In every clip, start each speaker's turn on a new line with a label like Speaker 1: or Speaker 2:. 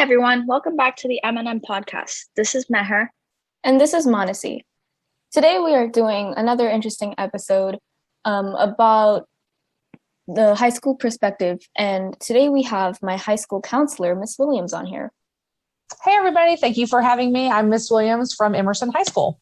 Speaker 1: Hi, everyone. Welcome back to the M&M podcast. This is Meher.
Speaker 2: And this is Manasi. Today we are doing another interesting episode about the high school perspective. And today we have my high school counselor, Miss Williams, on here.
Speaker 3: Hey, everybody. Thank you for having me. I'm Miss Williams from Emerson High School.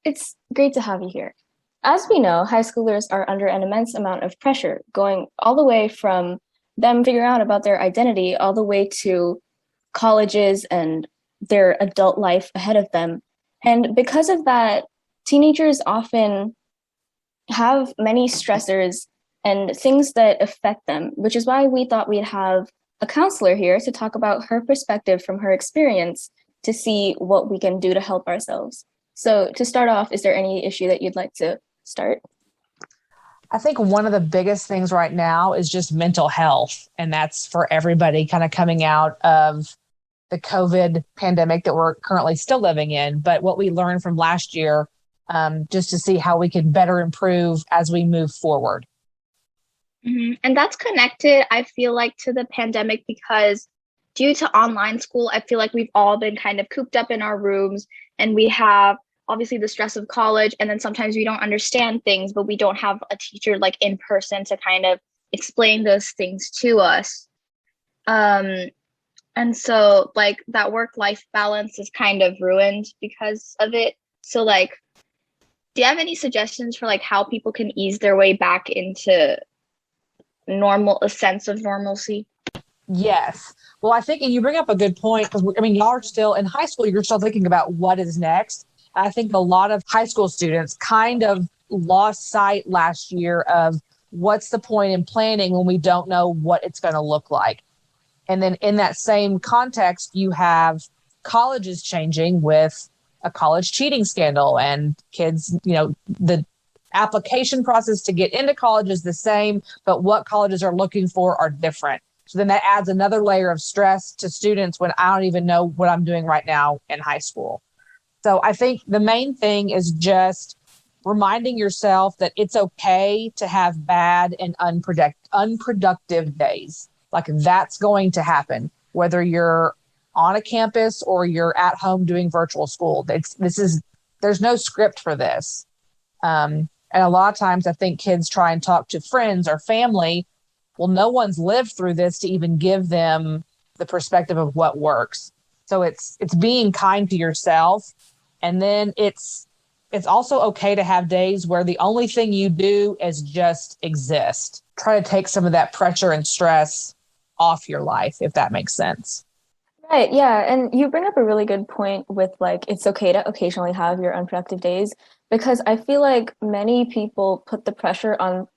Speaker 2: It's great to have you here. As we know, high schoolers are under an immense amount of pressure, going all the way from them figuring out about their identity all the way to colleges and their adult life ahead of them. And because of that, teenagers often have many stressors and things that affect them, which is why we thought we'd have a counselor here to talk about her perspective from her experience to see what we can do to help ourselves. So to start off, is there any issue that you'd like to start?
Speaker 3: I think one of the biggest things right now is just mental health. And that's for everybody kind of coming out of the COVID pandemic that we're currently still living in. But what we learned from last year, just to see how we can better improve as we move forward.
Speaker 1: And that's connected, I feel like, to the pandemic because due to online school, I feel like we've all been kind of cooped up in our rooms and we have obviously the stress of college. And then sometimes we don't understand things, but we don't have a teacher like in person to kind of explain those things to us. And so like that work-life balance is kind of ruined because of it. So like, do you have any suggestions for like how people can ease their way back into a sense of normalcy?
Speaker 3: Yes. Well, I think, and you bring up a good point because y'all are still in high school. You're still thinking about what is next. I think a lot of high school students kind of lost sight last year of what's the point in planning when we don't know what it's going to look like. And then in that same context, you have colleges changing with a college cheating scandal and kids, the application process to get into college is the same, but what colleges are looking for are different. So then that adds another layer of stress to students when I don't even know what I'm doing right now in high school. So I think the main thing is just reminding yourself that it's okay to have bad and unproductive days. Like that's going to happen, whether you're on a campus or you're at home doing virtual school. There's no script for this. And a lot of times I think kids try and talk to friends or family. Well, no one's lived through this to even give them the perspective of what works. So it's being kind to yourself. And then it's also okay to have days where the only thing you do is just exist. Try to take some of that pressure and stress off your life, if that makes sense.
Speaker 2: Right, yeah. And you bring up a really good point with like, it's okay to occasionally have your unproductive days because I feel like many people put the pressure on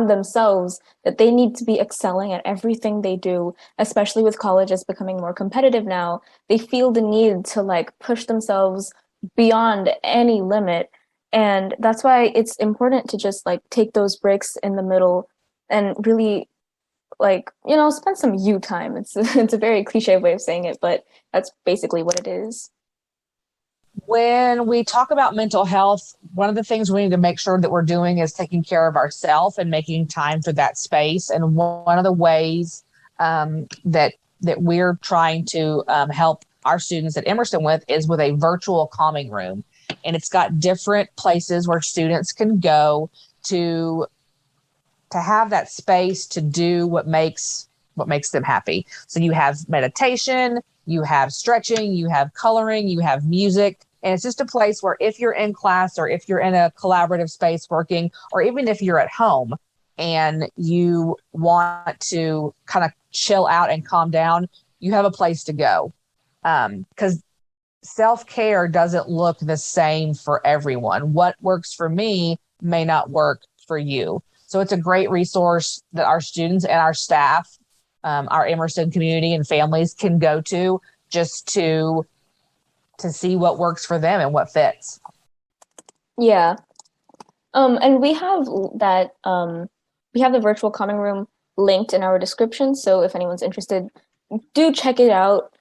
Speaker 2: themselves that they need to be excelling at everything they do, especially with colleges becoming more competitive now. They feel the need to like push themselves beyond any limit. And that's why it's important to just like take those breaks in the middle and really like, spend some you time. It's a very cliche way of saying it, but that's basically what it is.
Speaker 3: When we talk about mental health, one of the things we need to make sure that we're doing is taking care of ourselves and making time for that space. And one of the ways that we're trying to help our students at Emerson is with a virtual calming room. And it's got different places where students can go to have that space to do what makes them happy. So you have meditation, you have stretching, you have coloring, you have music. And it's just a place where if you're in class or if you're in a collaborative space working, or even if you're at home and you want to kind of chill out and calm down, you have a place to go. Because self-care doesn't look the same for everyone. What works for me may not work for you. So it's a great resource that our students and our staff, our Emerson community and families can go to just to see what works for them and what fits.
Speaker 2: Yeah. And we have the virtual calming room linked in our description. So if anyone's interested, do check it out.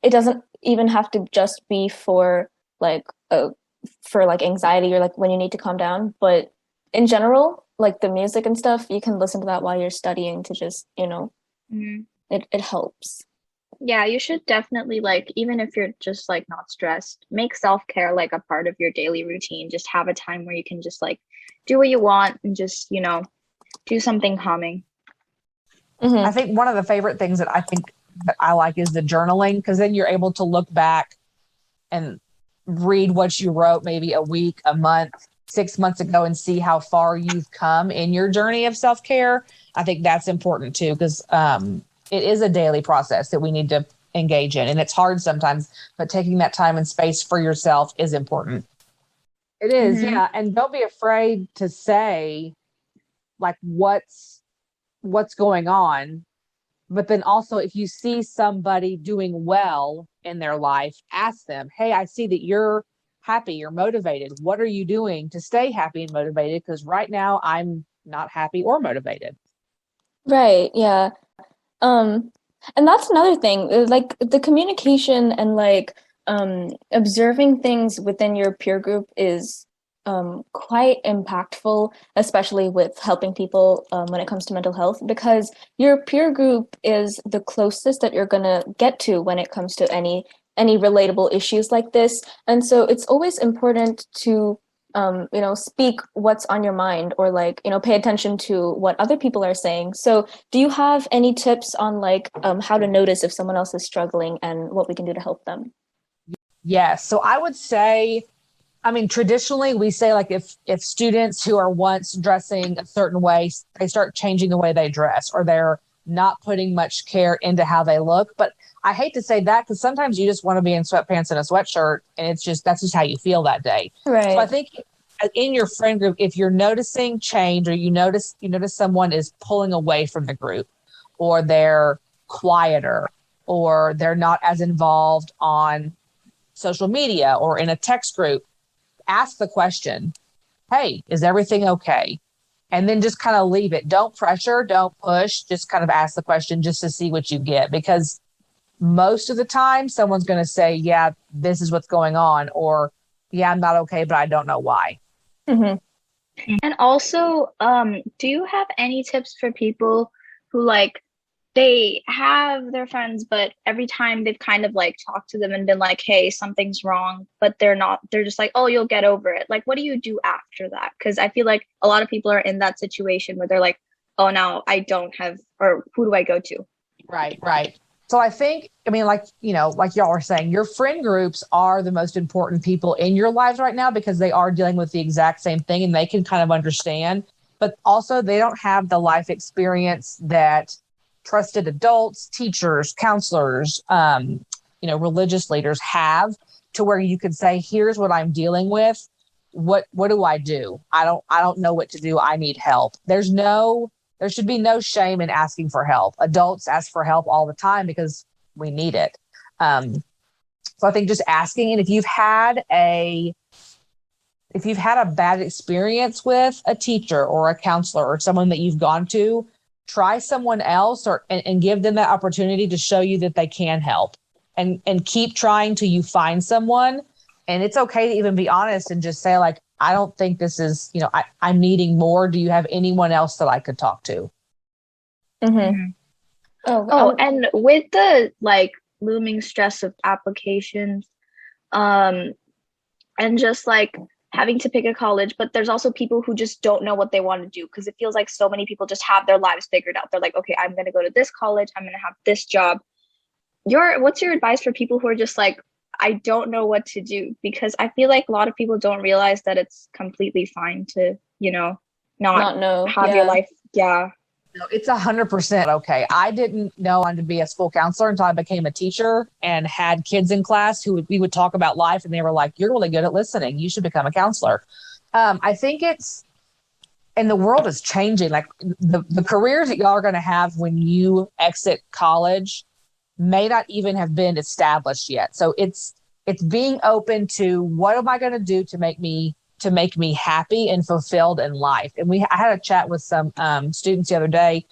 Speaker 2: It doesn't even have to just be for anxiety or like when you need to calm down, but in general, like the music and stuff, you can listen to that while you're studying to just, it helps.
Speaker 1: Yeah, you should definitely like, even if you're just like not stressed, make self-care like a part of your daily routine. Just have a time where you can just like do what you want and just, do something calming.
Speaker 3: I think one of the favorite things that I think that I like is the journaling, because then you're able to look back and read what you wrote maybe a week, a month, 6 months ago and see how far you've come in your journey of self care. I think that's important too, because it is a daily process that we need to engage in. And it's hard sometimes, but taking that time and space for yourself is important. It is,
Speaker 1: Hmm.
Speaker 3: yeah. And don't be afraid to say like what's going on. But then also, if you see somebody doing well in their life, ask them, hey, I see that you're happy, you're motivated. What are you doing to stay happy and motivated? Because right now I'm not happy or motivated.
Speaker 2: Right, yeah. Um, and that's another thing, like the communication and like observing things within your peer group is quite impactful, especially with helping people when it comes to mental health, because your peer group is the closest that you're gonna get to when it comes to any relatable issues like this. And so it's always important to speak what's on your mind or like, pay attention to what other people are saying. So do you have any tips on like how to notice if someone else is struggling and what we can do to help them?
Speaker 3: Yes. So I would say, I mean, traditionally we say like if students who are once dressing a certain way, they start changing the way they dress, or they're not putting much care into how they look. But I hate to say that, because sometimes you just want to be in sweatpants and a sweatshirt, and that's just how you feel that day. So I
Speaker 2: Right.
Speaker 3: think in your friend group, if you're noticing change, or you notice someone is pulling away from the group, or they're quieter, or they're not as involved on social media or in a text group, ask the question, hey, is everything okay? And then just kind of leave it. Don't pressure, don't push, just kind of ask the question just to see what you get. Because most of the time, someone's going to say, yeah, this is what's going on, or yeah, I'm not okay, but I don't know why.
Speaker 2: Hmm.
Speaker 1: And also, do you have any tips for people who like they have their friends, but every time they've kind of like talked to them and been like, hey, something's wrong, but they're just like, oh, you'll get over it. Like, what do you do after that? Because I feel like a lot of people are in that situation where they're like, oh, now I don't have, or who do I go to?
Speaker 3: Right, right. So I think, I mean, like y'all are saying, your friend groups are the most important people in your lives right now, because they are dealing with the exact same thing and they can kind of understand. But also, they don't have the life experience that trusted adults, teachers, counselors, religious leaders have, to where you could say, here's what I'm dealing with. What do I do? I don't know what to do. I need help. There should be no shame in asking for help. Adults ask for help all the time because we need it. So I think just asking, and if you've had a bad experience with a teacher or a counselor or someone that you've gone to, try someone else, and give them that opportunity to show you that they can help, and keep trying till you find someone. And it's okay to even be honest and just say, like, I don't think this is, I'm needing more. Do you have anyone else that I could talk to?
Speaker 2: Hmm.
Speaker 1: Mhm.
Speaker 2: Oh,
Speaker 1: Oh, and with the like looming stress of applications, um, and just like having to pick a college, but there's also people who just don't know what they want to do because it feels like so many people just have their lives figured out. They're like, okay, I'm going to go to this college, I'm going to have this job. What's your advice for people who are just like, I don't know what to do? Because I feel like a lot of people don't realize that it's completely fine to, not
Speaker 2: not know.
Speaker 1: have your
Speaker 2: Yeah.
Speaker 1: life. Yeah.
Speaker 3: No, it's 100% okay. I didn't know I wanted to be a school counselor until I became a teacher and had kids in class we would talk about life, and they were like, "You're really good at listening. You should become a counselor." I think and the world is changing. Like the careers that y'all are going to have when you exit college may not even have been established yet. So it's being open to, what am I going to do to make me happy and fulfilled in life. And I had a chat with some students the other day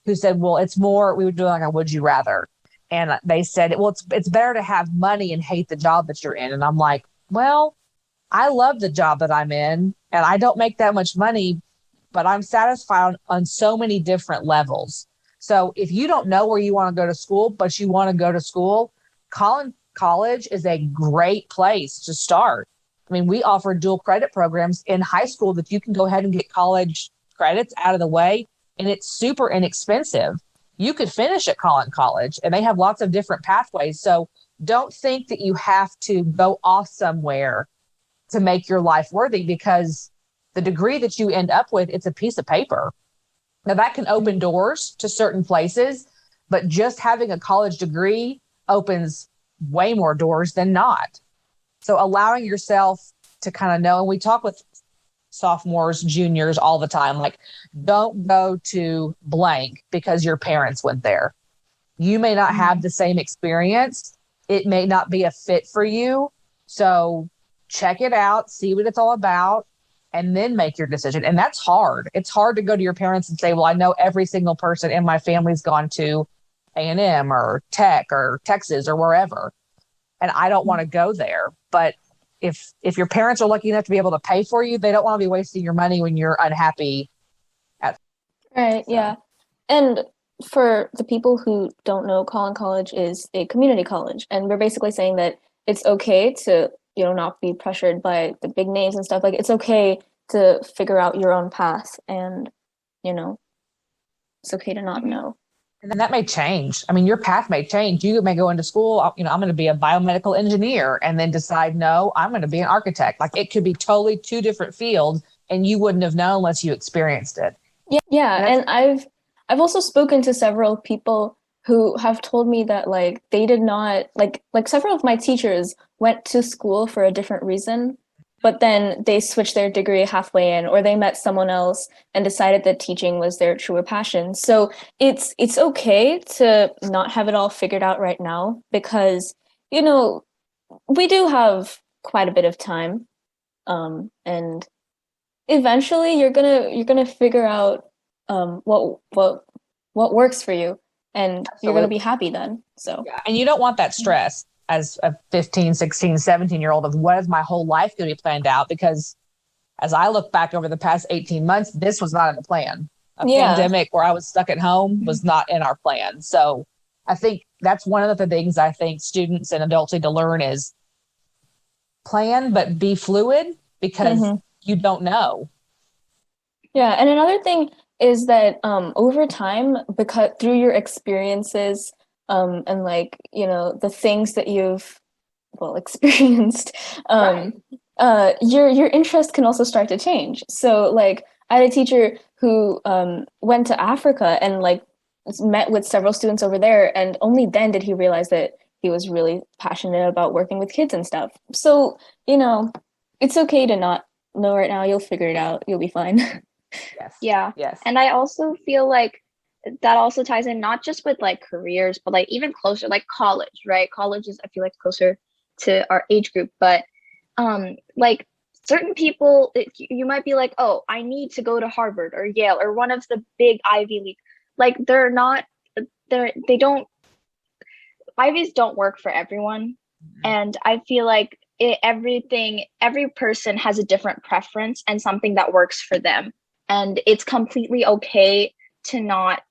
Speaker 3: who said, well, it's more, we were doing like a would you rather. And they said, well, it's better to have money and hate the job that you're in. And I'm like, well, I love the job that I'm in and I don't make that much money, but I'm satisfied on so many different levels. So if you don't know where you want to go to school, but you want to go to school, college is a great place to start. I mean, we offer dual credit programs in high school that you can go ahead and get college credits out of the way, and it's super inexpensive. You could finish at college, and they have lots of different pathways. So don't think that you have to go off somewhere to make your life worthy, because the degree that you end up with, it's a piece of paper. Now that can open doors to certain places, but just having a college degree opens way more doors than not. So allowing yourself to kind of know, and we talk with sophomores, juniors all the time, like, don't go to blank because your parents went there. You may not have the same experience. It may not be a fit for you. So check it out, see what it's all about, and then make your decision. And that's hard. It's hard to go to your parents and say, well, I know every single person in my family's gone to A&M or Tech or Texas or wherever, and I don't want to go there. But if your parents are lucky enough to be able to pay for you, they don't want to be wasting your money when you're unhappy.
Speaker 2: Right, yeah. And for the people who don't know, Collin College is a community college, and we're basically saying that it's okay to, not be pressured by the big names and stuff. Like, it's okay to figure out your own path, and, it's okay to not know.
Speaker 3: And then that may change. I mean, your path may change. You may go into school, I'm going to be a biomedical engineer, and then decide, no, I'm going to be an architect. Like, it could be totally two different fields, and you wouldn't have known unless you experienced it.
Speaker 2: Yeah. And I've also spoken to several people who have told me that, like, they did not, like several of my teachers went to school for a different reason, but then they switched their degree halfway in, or they met someone else and decided that teaching was their truer passion. So it's okay to not have it all figured out right now, because, we do have quite a bit of time. And eventually you're gonna figure out what works for you, and
Speaker 3: Absolutely.
Speaker 2: you're gonna be happy then. So
Speaker 3: yeah. And you don't want that stress as a 15, 16, 17-year-old of what is my whole life going to be planned out, because as I look back over the past 18 months, this was not in the plan. A pandemic where I was stuck at home was not in our plan. So I think that's one of the things I think students and adults need to learn is plan, but be fluid, because you don't know.
Speaker 2: Yeah. And another thing is that over time, because through your experiences, and the things that you've experienced, your interest can also start to change. So, like, I had a teacher who went to Africa and, like, met with several students over there, and only then did he realize that he was really passionate about working with kids and stuff. So, it's okay to not know right now. You'll figure it out. You'll be fine.
Speaker 3: Yes.
Speaker 1: Yeah.
Speaker 3: Yes.
Speaker 1: And I also feel like that also ties in not just with, like, careers, but, like, even closer, like college, right? College is, I feel like, closer to our age group, but like, certain people, you might be like, oh, I need to go to Harvard or Yale or one of the big Ivy League. Like, Ivies don't work for everyone. And I feel like every person has a different preference and something that works for them. And it's completely okay to not,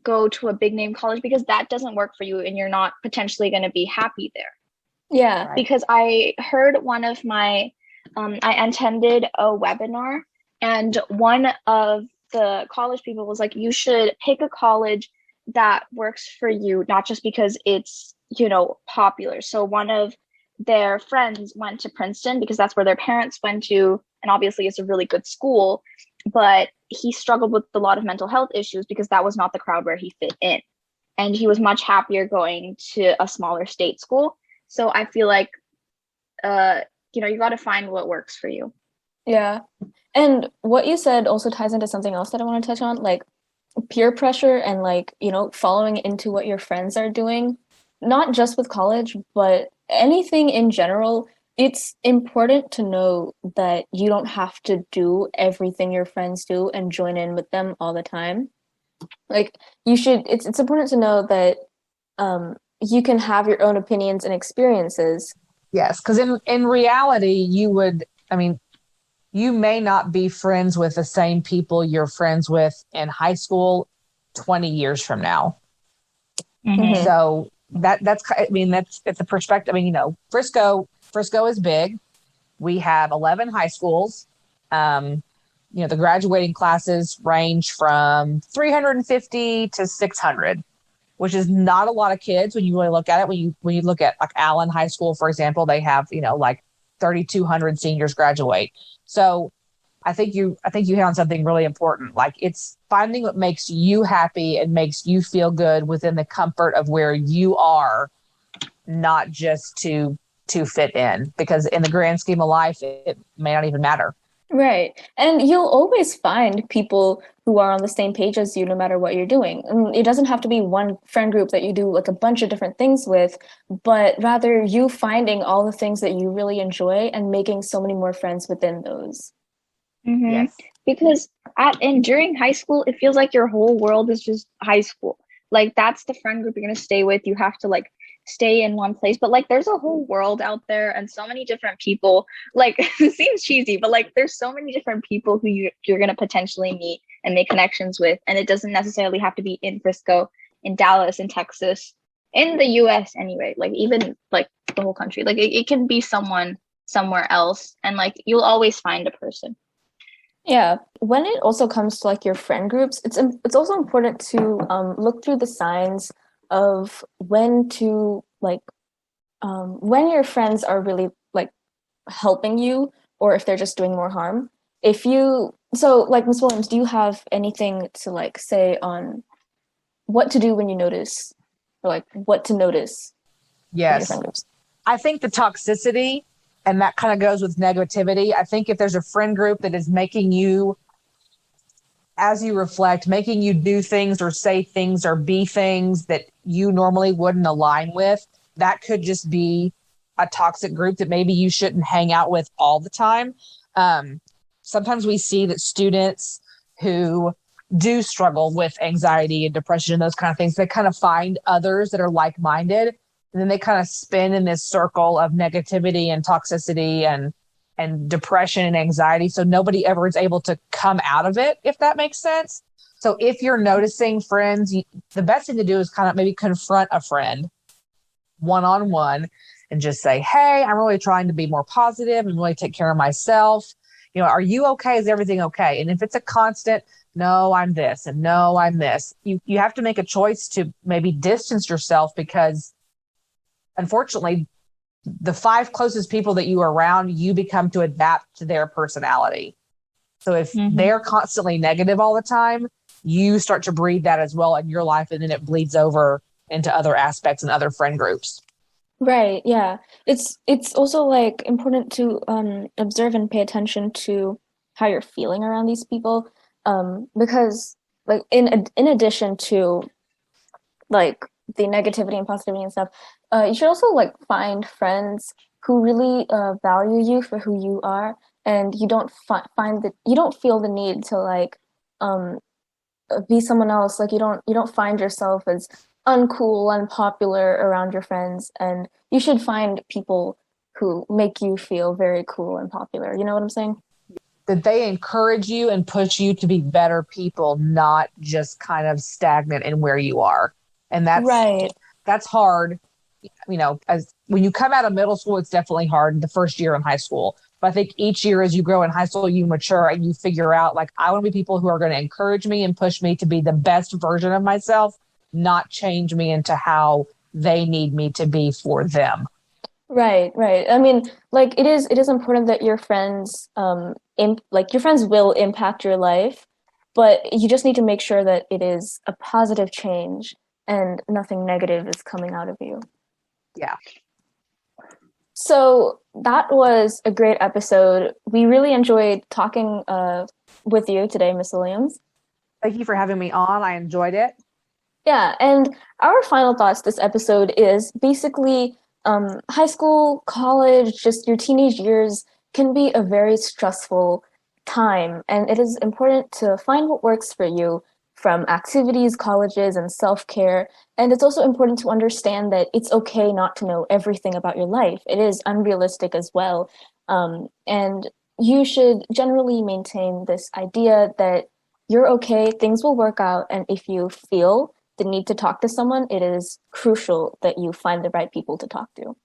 Speaker 1: go to a big name college because that doesn't work for you and you're not potentially going to be happy there.
Speaker 2: Yeah.
Speaker 1: Right. Because I heard one of my, I attended a webinar, and one of the college people was like, you should pick a college that works for you, not just because it's, popular. So one of their friends went to Princeton because that's where their parents went to, and obviously it's a really good school, but he struggled with a lot of mental health issues because that was not the crowd where he fit in. And he was much happier going to a smaller state school. So I feel like, you got to find what works for you.
Speaker 2: Yeah. And what you said also ties into something else that I want to touch on, like peer pressure and, like, following into what your friends are doing, not just with college, but anything in general. It's important to know that you don't have to do everything your friends do and join in with them all the time. Like, it's important to know that you can have your own opinions and experiences.
Speaker 3: Yes, because in reality, you may not be friends with the same people you're friends with in high school 20 years from now.
Speaker 1: Mm-hmm.
Speaker 3: So that's a perspective. Frisco is big. We have 11 high schools. The graduating classes range from 350 to 600, which is not a lot of kids when you really look at it. When you look at like Allen High School, for example, they have, like 3,200 seniors graduate. So I think you hit on something really important. Like, it's finding what makes you happy and makes you feel good within the comfort of where you are, not just to fit in, because in the grand scheme of life, it may not even matter.
Speaker 2: Right. And you'll always find people who are on the same page as you no matter what you're doing. And it doesn't have to be one friend group that you do like a bunch of different things with, but rather you finding all the things that you really enjoy and making so many more friends within those.
Speaker 1: Mm-hmm.
Speaker 3: Yes.
Speaker 1: Because during high school, it feels like your whole world is just high school. Like, that's the friend group you're gonna stay with. You have to like stay in one place, but like there's a whole world out there and so many different people. Like, it seems cheesy, but like there's so many different people who you're gonna potentially meet and make connections with, and it doesn't necessarily have to be in Frisco, in Dallas, in Texas, in the US anyway. Like, even like the whole country. Like, it can be someone somewhere else, and like you'll always find a person.
Speaker 2: Yeah, when it also comes to like your friend groups, it's also important to look through the signs of when to like when your friends are really like helping you, or if they're just doing more harm. Like Ms. Williams, do you have anything to like say on what to do when you notice, or like what to notice in your
Speaker 3: Yes.
Speaker 2: friend groups?
Speaker 3: I think the toxicity, and that kind of goes with negativity. I think if there's a friend group that is making you, as you reflect, making you do things or say things or be things that you normally wouldn't align with, that could just be a toxic group that maybe you shouldn't hang out with all the time. Sometimes we see that students who do struggle with anxiety and depression and those kind of things, they kind of find others that are like-minded, and then they kind of spin in this circle of negativity and toxicity and depression and anxiety. So nobody ever is able to come out of it, if that makes sense. So if you're noticing friends, the best thing to do is kind of maybe confront a friend one-on-one and just say, hey, I'm really trying to be more positive and really take care of myself. Are you okay? Is everything okay? And if it's a constant, no, I'm this, and no, I'm this, you have to make a choice to maybe distance yourself, because unfortunately, the 5 closest people that you are around, you become to adapt to their personality. So if they're constantly negative all the time, you start to breed that as well in your life, and then it bleeds over into other aspects and other friend groups.
Speaker 2: Right, yeah. It's also like important to observe and pay attention to how you're feeling around these people, because like in addition to like the negativity and positivity and stuff, you should also like find friends who really value you for who you are, and you don't you don't feel the need to like be someone else. Like, you don't find yourself as uncool, unpopular around your friends, and you should find people who make you feel very cool and popular. You know what I'm saying?
Speaker 3: That they encourage you and push you to be better people, not just kind of stagnant in where you are. And that's hard. As when you come out of middle school, it's definitely hard the first year in high school. But I think each year as you grow in high school, you mature and you figure out, like, I want to be people who are going to encourage me and push me to be the best version of myself, not change me into how they need me to be for them.
Speaker 2: Right. I mean, like, it is important that your friends your friends will impact your life, but you just need to make sure that it is a positive change and nothing negative is coming out of you.
Speaker 3: Yeah.
Speaker 2: So that was a great episode. We really enjoyed talking with you today, Miss Williams.
Speaker 3: Thank you for having me on. I enjoyed it.
Speaker 2: Yeah, and our final thoughts this episode is basically high school, college, just your teenage years can be a very stressful time, and it is important to find what works for you from activities, colleges, and self-care. And it's also important to understand that it's okay not to know everything about your life. It is unrealistic as well. And you should generally maintain this idea that you're okay, things will work out. And if you feel the need to talk to someone, it is crucial that you find the right people to talk to.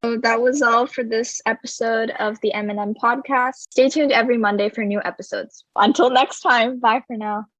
Speaker 1: So that was all for this episode of the M&M podcast. Stay tuned every Monday for new episodes. Until next time, bye for now.